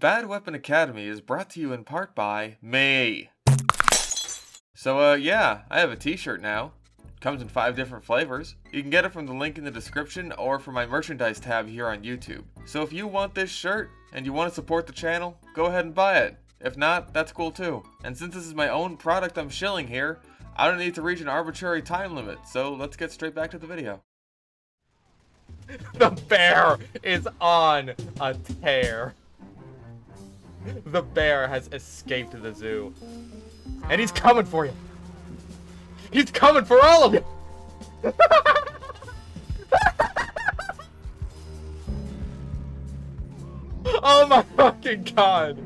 Bad Weapon Academy is brought to you in part by me. Yeah, I have a t-shirt now. Comes in 5 different flavors. You can get it from the link in the description or from my merchandise tab here on YouTube. So if you want this shirt and you want to support the channel, go ahead and buy it. If not, that's cool too. And since this is my own product I'm shilling here, I don't need to reach an arbitrary time limit, so let's get straight back to the video. The bear is on a tear. The bear has escaped the zoo. And he's coming for you. He's coming for all of you. Oh my fucking god.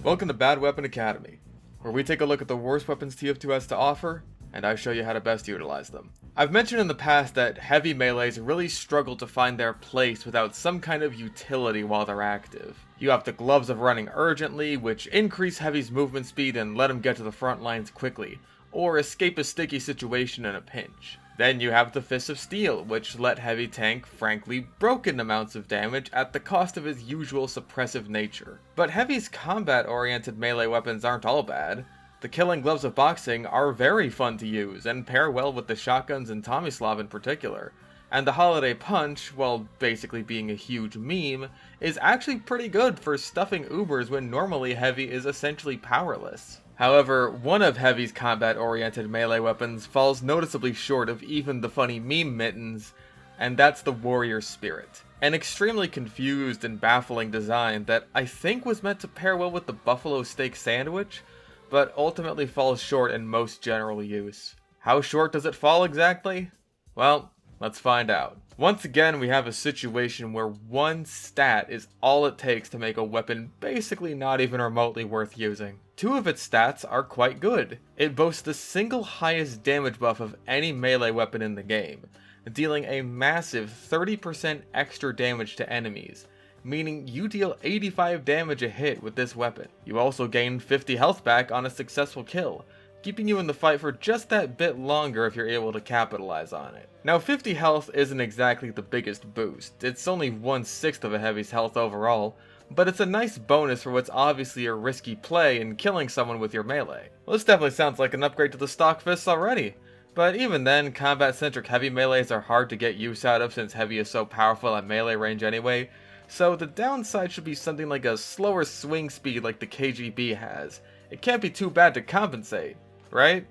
Welcome to Bad Weapon Academy, where we take a look at the worst weapons TF2 has to offer, and I show you how to best utilize them. I've mentioned in the past that heavy melees really struggle to find their place without some kind of utility while they're active. You have the gloves of running urgently, which increase heavy's movement speed and let him get to the front lines quickly, or escape a sticky situation in a pinch. Then you have the fists of steel, which let heavy tank, frankly, broken amounts of damage at the cost of his usual suppressive nature. But heavy's combat-oriented melee weapons aren't all bad. The killing gloves of boxing are very fun to use, and pair well with the shotguns and Tomislav in particular. And the holiday punch, while basically being a huge meme, is actually pretty good for stuffing Ubers when normally heavy is essentially powerless. However, one of heavy's combat-oriented melee weapons falls noticeably short of even the funny meme mittens, and that's the warrior spirit. An extremely confused and baffling design that I think was meant to pair well with the buffalo steak sandwich, but ultimately falls short in most general use. How short does it fall exactly? Well, let's find out. Once again, we have a situation where one stat is all it takes to make a weapon basically not even remotely worth using. 2 of its stats are quite good. It boasts the single highest damage buff of any melee weapon in the game, dealing a massive 30% extra damage to enemies, meaning you deal 85 damage a hit with this weapon. You also gain 50 health back on a successful kill, keeping you in the fight for just that bit longer if you're able to capitalize on it. Now 50 health isn't exactly the biggest boost, it's only 1/6 of a heavy's health overall, but it's a nice bonus for what's obviously a risky play in killing someone with your melee. Well, this definitely sounds like an upgrade to the stock fists already. But even then, combat-centric heavy melees are hard to get use out of since heavy is so powerful at melee range anyway, so the downside should be something like a slower swing speed like the KGB has. It can't be too bad to compensate, right?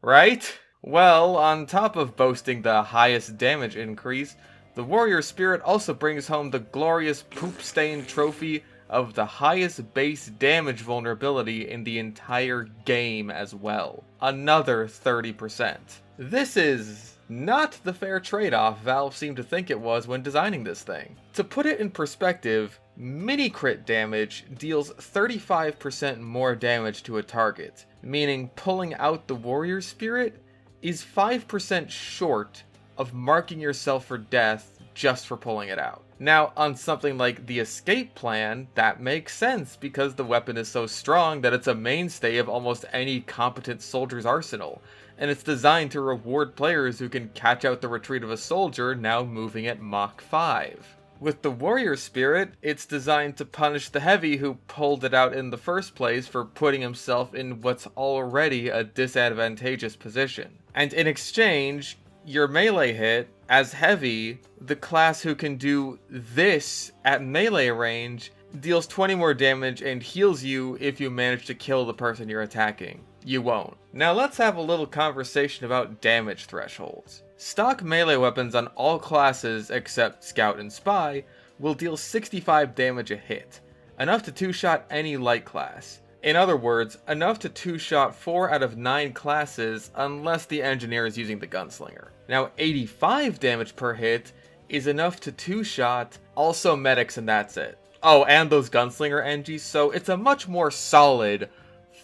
Right? Well, on top of boasting the highest damage increase, the warrior spirit also brings home the glorious poop-stained trophy of the highest base damage vulnerability in the entire game as well. Another 30%. This is not the fair trade-off Valve seemed to think it was when designing this thing. To put it in perspective, mini-crit damage deals 35% more damage to a target, meaning pulling out the warrior spirit is 5% short of marking yourself for death just for pulling it out. Now, on something like the escape plan, that makes sense because the weapon is so strong that it's a mainstay of almost any competent soldier's arsenal, and it's designed to reward players who can catch out the retreat of a soldier now moving at Mach 5. With the warrior spirit, it's designed to punish the heavy who pulled it out in the first place for putting himself in what's already a disadvantageous position. And in exchange, your melee hit, as heavy, the class who can do this at melee range deals 20 more damage and heals you if you manage to kill the person you're attacking. You won't. Now let's have a little conversation about damage thresholds. Stock melee weapons on all classes except Scout and Spy will deal 65 damage a hit, enough to 2-shot any light class. In other words, enough to 2-shot 4 out of 9 classes unless the engineer is using the gunslinger. Now 85 damage per hit is enough to 2-shot also medics and that's it. Oh, and those gunslinger engies, so it's a much more solid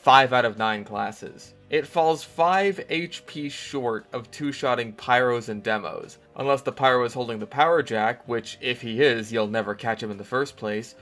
5 out of 9 classes. It falls 5 HP short of 2-shotting pyros and demos, unless the pyro is holding the power jack, which if he is, you'll never catch him in the first place,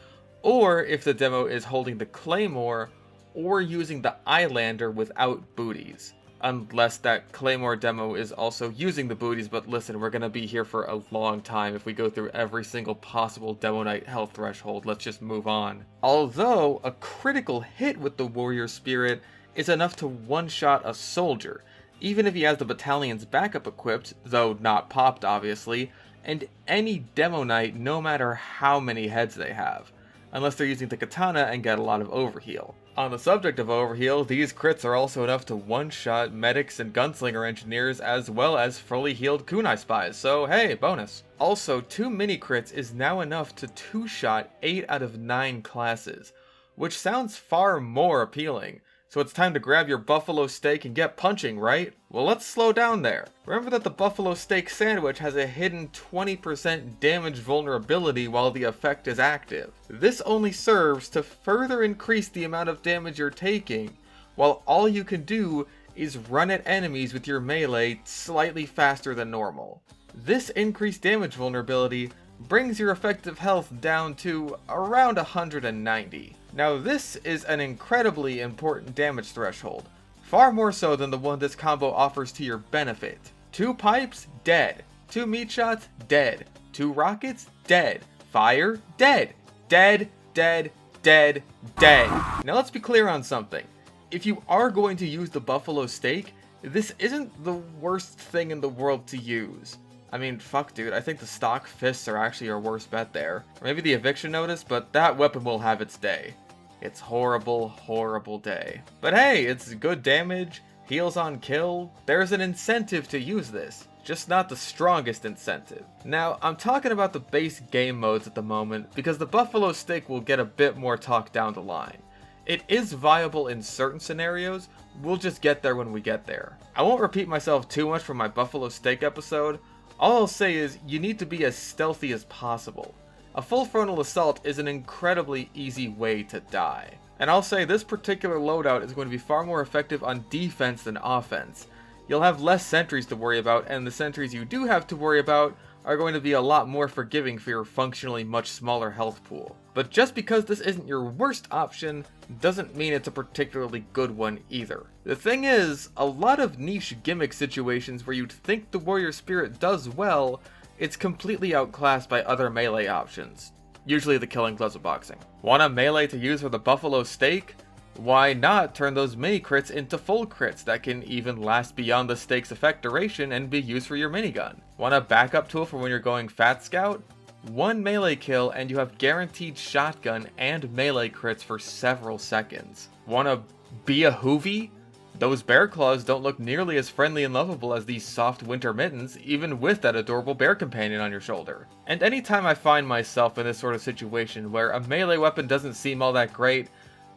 or if the demo is holding the claymore, or using the Eyelander without booties. unless that Claymore demo is also using the booties, but listen, we're gonna be here for a long time if we go through every single possible Demoknight health threshold. Let's just move on. Although, a critical hit with the Warrior Spirit is enough to one-shot a soldier, even if he has the battalion's backup equipped, though not popped obviously, and any Demoknight no matter how many heads they have, unless they're using the katana and get a lot of overheal. On the subject of overheal, these crits are also enough to one-shot medics and gunslinger engineers as well as fully healed kunai spies, so hey, bonus. Also, 2 mini crits is now enough to 2-shot 8 out of 9 classes, which sounds far more appealing. So it's time to grab your buffalo steak and get punching, right? Well, let's slow down there. Remember that the buffalo steak sandwich has a hidden 20% damage vulnerability while the effect is active. This only serves to further increase the amount of damage you're taking, while all you can do is run at enemies with your melee slightly faster than normal. This increased damage vulnerability brings your effective health down to around 190. Now this is an incredibly important damage threshold, far more so than the one this combo offers to your benefit. 2 pipes, dead. 2 meat shots, dead. 2 rockets, dead. Fire, dead. Dead, dead, dead, dead. Now let's be clear on something. If you are going to use the buffalo steak, this isn't the worst thing in the world to use. I mean, fuck dude, I think the stock fists are actually your worst bet there. Or maybe the eviction notice, but that weapon will have its day. It's horrible, horrible day. But hey, it's good damage, heals on kill. There's an incentive to use this, just not the strongest incentive. Now, I'm talking about the base game modes at the moment because the buffalo steak will get a bit more talk down the line. It is viable in certain scenarios, we'll just get there when we get there. I won't repeat myself too much from my buffalo steak episode. All I'll say is you need to be as stealthy as possible. A full frontal assault is an incredibly easy way to die. And I'll say this particular loadout is going to be far more effective on defense than offense. You'll have less sentries to worry about, and the sentries you do have to worry about are going to be a lot more forgiving for your functionally much smaller health pool. But just because this isn't your worst option, doesn't mean it's a particularly good one either. The thing is, a lot of niche gimmick situations where you'd think the Warrior Spirit does well, it's completely outclassed by other melee options. Usually the killing gloves of boxing. Want a melee to use for the buffalo steak? Why not turn those mini crits into full crits that can even last beyond the steak's effect duration and be used for your minigun? Want a backup tool for when you're going Fat Scout? 1 melee kill and you have guaranteed shotgun and melee crits for several seconds. Wanna be a hoovy? Those bear claws don't look nearly as friendly and lovable as these soft winter mittens, even with that adorable bear companion on your shoulder. And anytime I find myself in this sort of situation where a melee weapon doesn't seem all that great,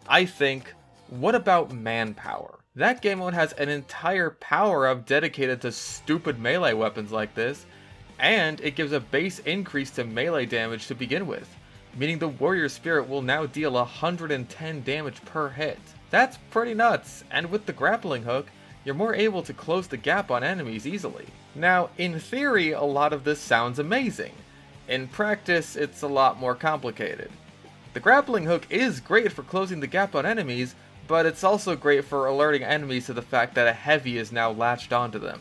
I think, what about Mannpower? That game mode has an entire power-up dedicated to stupid melee weapons like this, and it gives a base increase to melee damage to begin with, meaning the Warrior Spirit will now deal 110 damage per hit. That's pretty nuts, and with the grappling hook, you're more able to close the gap on enemies easily. Now, in theory, a lot of this sounds amazing. In practice, it's a lot more complicated. The grappling hook is great for closing the gap on enemies, but it's also great for alerting enemies to the fact that a heavy is now latched onto them,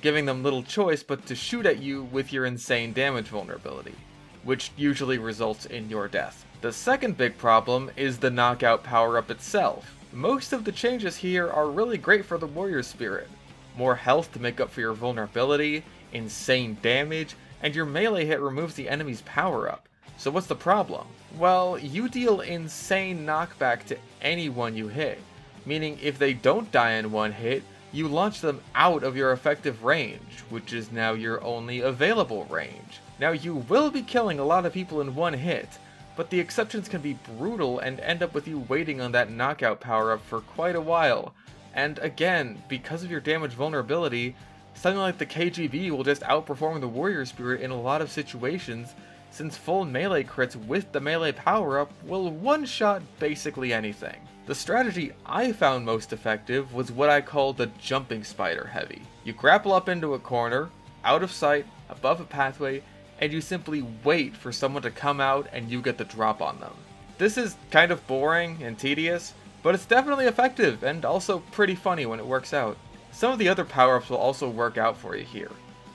giving them little choice but to shoot at you with your insane damage vulnerability, which usually results in your death. The second big problem is the knockout power-up itself. Most of the changes here are really great for the Warrior Spirit. More health to make up for your vulnerability, insane damage, and your melee hit removes the enemy's power-up. So what's the problem? Well, you deal insane knockback to anyone you hit, meaning if they don't die in one hit, you launch them out of your effective range, which is now your only available range. Now you will be killing a lot of people in one hit, but the exceptions can be brutal and end up with you waiting on that knockout power-up for quite a while. And again, because of your damage vulnerability, something like the KGB will just outperform the Warrior Spirit in a lot of situations, since full melee crits with the melee power-up will one-shot basically anything. The strategy I found most effective was what I call the jumping spider heavy. You grapple up into a corner, out of sight, above a pathway, and you simply wait for someone to come out and you get the drop on them. This is kind of boring and tedious, but it's definitely effective and also pretty funny when it works out. Some of the other power-ups will also work out for you here,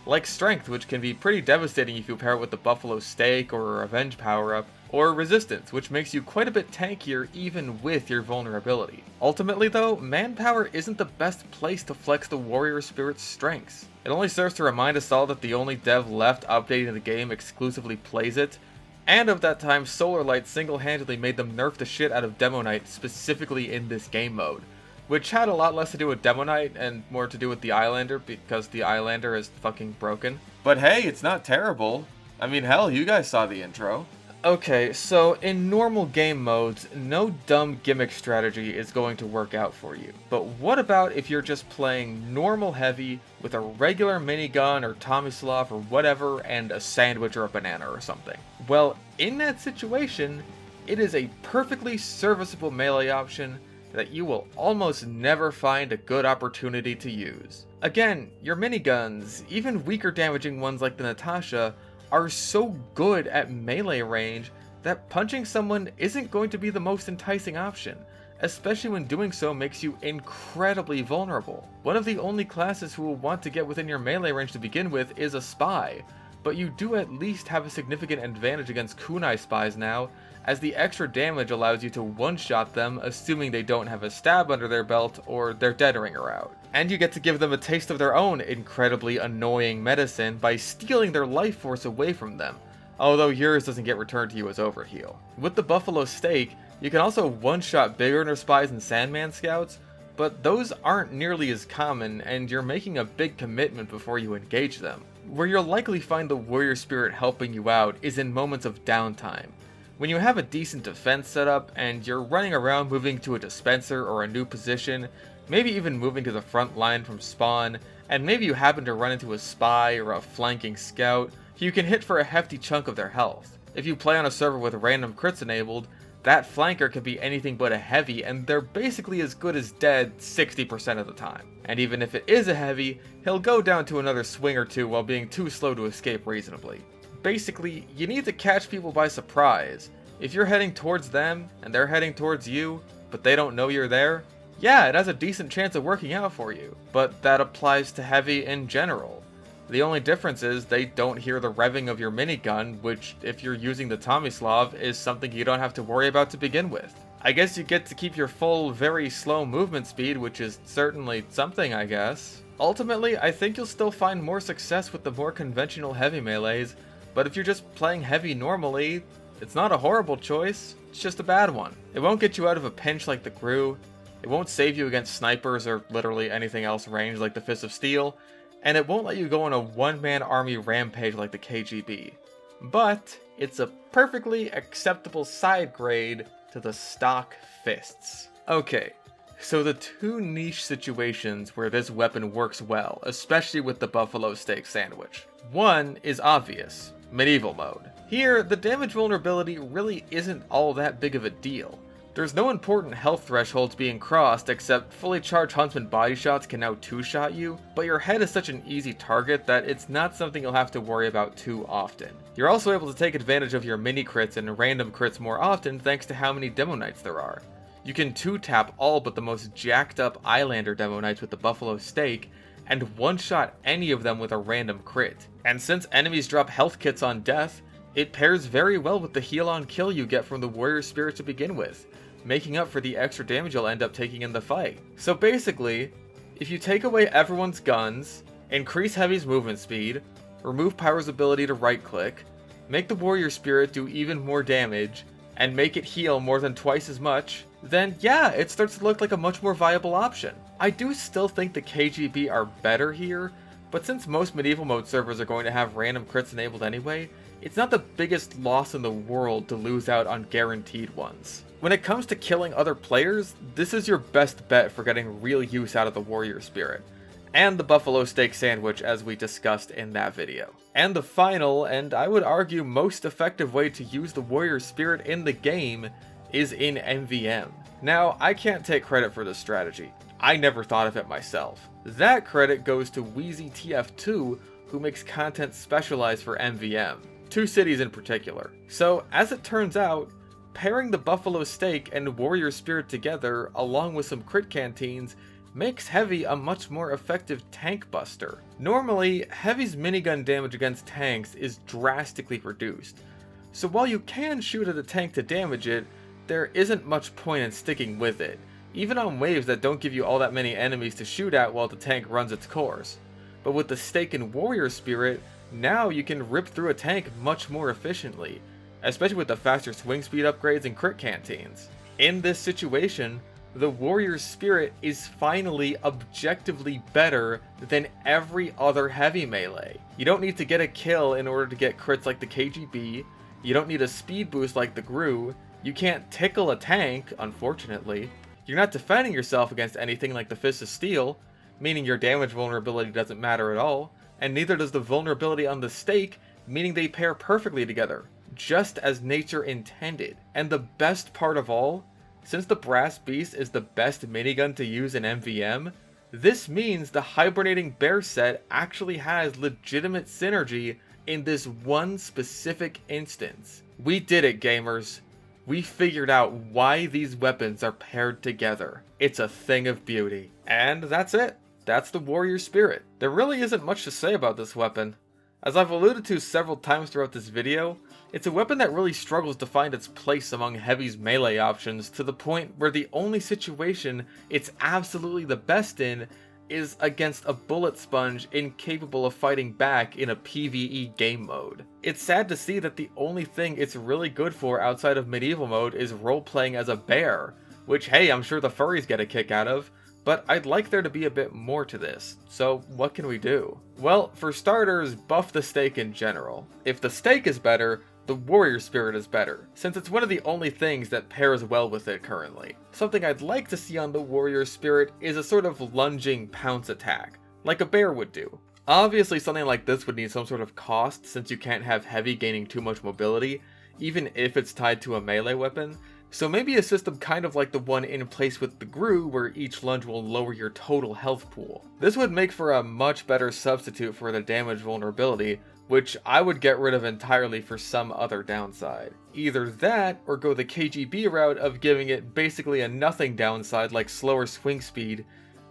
like Strength, which can be pretty devastating if you pair it with the Buffalo Steak or a Revenge power-up, or Resistance, which makes you quite a bit tankier even with your vulnerability. Ultimately though, Mannpower isn't the best place to flex the warrior spirit's strengths. It only serves to remind us all that the only dev left updating the game exclusively plays it, and of that time Solarlight single-handedly made them nerf the shit out of Demoknight specifically in this game mode, which had a lot less to do with Demoknight and more to do with the Islander because the Islander is fucking broken. But hey, it's not terrible. I mean, hell, you guys saw the intro. Okay, so in normal game modes, no dumb gimmick strategy is going to work out for you. But what about if you're just playing normal heavy with a regular minigun or Tomislav or whatever and a sandwich or a banana or something? Well, in that situation, it is a perfectly serviceable melee option that you will almost never find a good opportunity to use. Again, your miniguns, even weaker damaging ones like the Natasha, are so good at melee range that punching someone isn't going to be the most enticing option, especially when doing so makes you incredibly vulnerable. One of the only classes who will want to get within your melee range to begin with is a spy, but you do at least have a significant advantage against kunai spies now, as the extra damage allows you to one-shot them assuming they don't have a stab under their belt or their dead ring are out. And you get to give them a taste of their own incredibly annoying medicine by stealing their life force away from them, although yours doesn't get returned to you as overheal. With the Buffalo Steak, you can also one-shot Big Earner Spies and Sandman Scouts, but those aren't nearly as common and you're making a big commitment before you engage them. Where you'll likely find the warrior spirit helping you out is in moments of downtime. When you have a decent defense setup and you're running around moving to a dispenser or a new position, maybe even moving to the front line from spawn, and maybe you happen to run into a spy or a flanking scout, you can hit for a hefty chunk of their health. If you play on a server with random crits enabled, that flanker can be anything but a heavy and they're basically as good as dead 60% of the time. And even if it is a heavy, he'll go down to another swing or two while being too slow to escape reasonably. Basically, you need to catch people by surprise. If you're heading towards them, and they're heading towards you, but they don't know you're there, yeah, it has a decent chance of working out for you. But that applies to heavy in general. The only difference is they don't hear the revving of your minigun, which, if you're using the Tomislav, is something you don't have to worry about to begin with. I guess you get to keep your full, very slow movement speed, which is certainly something, I guess. Ultimately, I think you'll still find more success with the more conventional heavy melees, but if you're just playing heavy normally, it's not a horrible choice, it's just a bad one. It won't get you out of a pinch like the Gru, it won't save you against snipers or literally anything else ranged like the Fist of Steel, and it won't let you go on a one-man army rampage like the KGB. But it's a perfectly acceptable side grade to the stock fists. Okay, so the two niche situations where this weapon works well, especially with the Buffalo Steak Sandwich. One is obvious, medieval mode. Here, the damage vulnerability really isn't all that big of a deal. There's no important health thresholds being crossed except fully charged Huntsman body shots can now two-shot you, but your head is such an easy target that it's not something you'll have to worry about too often. You're also able to take advantage of your mini crits and random crits more often thanks to how many Demoknights there are. You can two-tap all but the most jacked up Islander Demoknights with the Buffalo Steak, and one-shot any of them with a random crit. And since enemies drop health kits on death, it pairs very well with the heal on kill you get from the warrior spirit to begin with, making up for the extra damage you'll end up taking in the fight. So basically, if you take away everyone's guns, increase Heavy's movement speed, remove Power's ability to right click, make the warrior spirit do even more damage, and make it heal more than twice as much, then yeah, it starts to look like a much more viable option. I do still think the KGB are better here, but since most medieval mode servers are going to have random crits enabled anyway, it's not the biggest loss in the world to lose out on guaranteed ones. When it comes to killing other players, this is your best bet for getting real use out of the warrior spirit, and the Buffalo Steak Sandwich as we discussed in that video. And the final, and I would argue most effective way to use the warrior spirit in the game is in MVM. Now, I can't take credit for this strategy. I never thought of it myself. That credit goes to Wheezy TF2, who makes content specialized for MVM. 2 cities in particular. So, as it turns out, pairing the Buffalo Steak and Warrior Spirit together, along with some crit canteens, makes Heavy a much more effective tank buster. Normally, Heavy's minigun damage against tanks is drastically reduced, so while you can shoot at a tank to damage it, there isn't much point in sticking with it, even on waves that don't give you all that many enemies to shoot at while the tank runs its course. But with the Stake and Warrior Spirit, now you can rip through a tank much more efficiently, especially with the faster swing speed upgrades and crit canteens. In this situation, the Warrior Spirit is finally objectively better than every other heavy melee. You don't need to get a kill in order to get crits like the KGB, you don't need a speed boost like the GRU, you can't tickle a tank, unfortunately, you're not defending yourself against anything like the Fist of Steel, meaning your damage vulnerability doesn't matter at all, and neither does the vulnerability on the Stake, meaning they pair perfectly together, just as nature intended. And the best part of all, since the Brass Beast is the best minigun to use in MVM, this means the Hibernating Bear set actually has legitimate synergy in this one specific instance. We did it, gamers. We figured out why these weapons are paired together. It's a thing of beauty. And that's it. That's the Warrior Spirit. There really isn't much to say about this weapon. As I've alluded to several times throughout this video, it's a weapon that really struggles to find its place among Heavy's melee options, to the point where the only situation it's absolutely the best in is against a bullet sponge incapable of fighting back in a PvE game mode. It's sad to see that the only thing it's really good for outside of medieval mode is role-playing as a bear, which hey, I'm sure the furries get a kick out of, but I'd like there to be a bit more to this, so what can we do? Well, for starters, buff the Stake in general. If the Stake is better, the Warrior Spirit is better, since it's one of the only things that pairs well with it currently. Something I'd like to see on the Warrior Spirit is a sort of lunging pounce attack, like a bear would do. Obviously something like this would need some sort of cost, since you can't have Heavy gaining too much mobility, even if it's tied to a melee weapon, so maybe a system kind of like the one in place with the GRU, where each lunge will lower your total health pool. This would make for a much better substitute for the damage vulnerability, which I would get rid of entirely for some other downside. Either that, or go the KGB route of giving it basically a nothing downside like slower swing speed,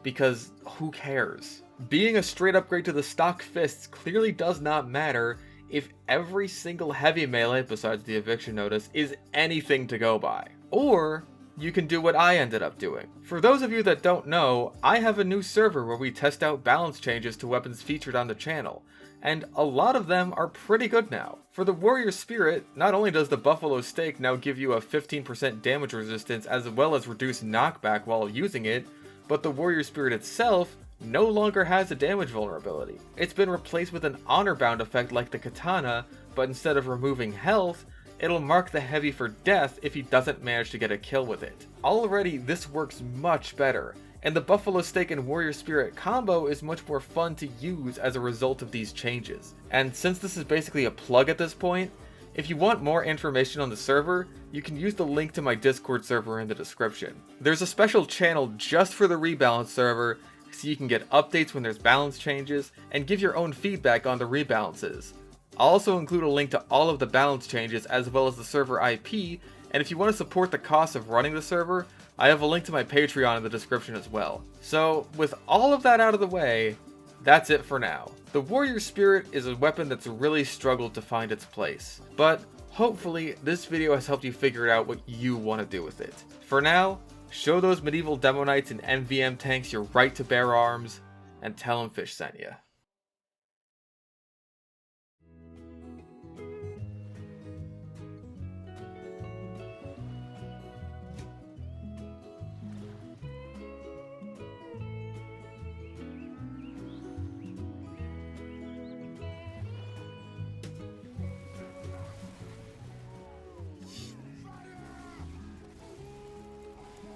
because who cares? Being a straight upgrade to the stock fists clearly does not matter if every single heavy melee besides the eviction notice is anything to go by. Or you can do what I ended up doing. For those of you that don't know, I have a new server where we test out balance changes to weapons featured on the channel, and a lot of them are pretty good now. For the Warrior Spirit, not only does the Buffalo Stake now give you a 15% damage resistance as well as reduced knockback while using it, but the Warrior Spirit itself no longer has a damage vulnerability. It's been replaced with an honor bound effect like the Katana, but instead of removing health, it'll mark the Heavy for death if he doesn't manage to get a kill with it. Already, this works much better, and the Buffalo Stake and Warrior Spirit combo is much more fun to use as a result of these changes. And since this is basically a plug at this point, if you want more information on the server, you can use the link to my Discord server in the description. There's a special channel just for the rebalance server, so you can get updates when there's balance changes, and give your own feedback on the rebalances. I'll also include a link to all of the balance changes as well as the server IP, and if you want to support the cost of running the server, I have a link to my Patreon in the description as well. So, with all of that out of the way, that's it for now. The Warrior Spirit is a weapon that's really struggled to find its place, but hopefully this video has helped you figure out what you want to do with it. For now, show those medieval Demoknights and MVM tanks your right to bear arms, and tell them Fish sent ya.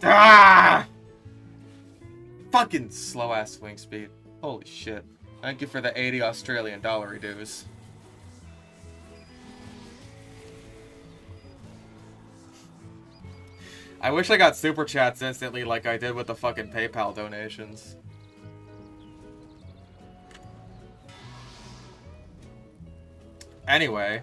Ah! Fucking slow ass swing speed. Holy shit. Thank you for the 80 Australian dollar dues. I wish I got super chats instantly like I did with the fucking PayPal donations. Anyway,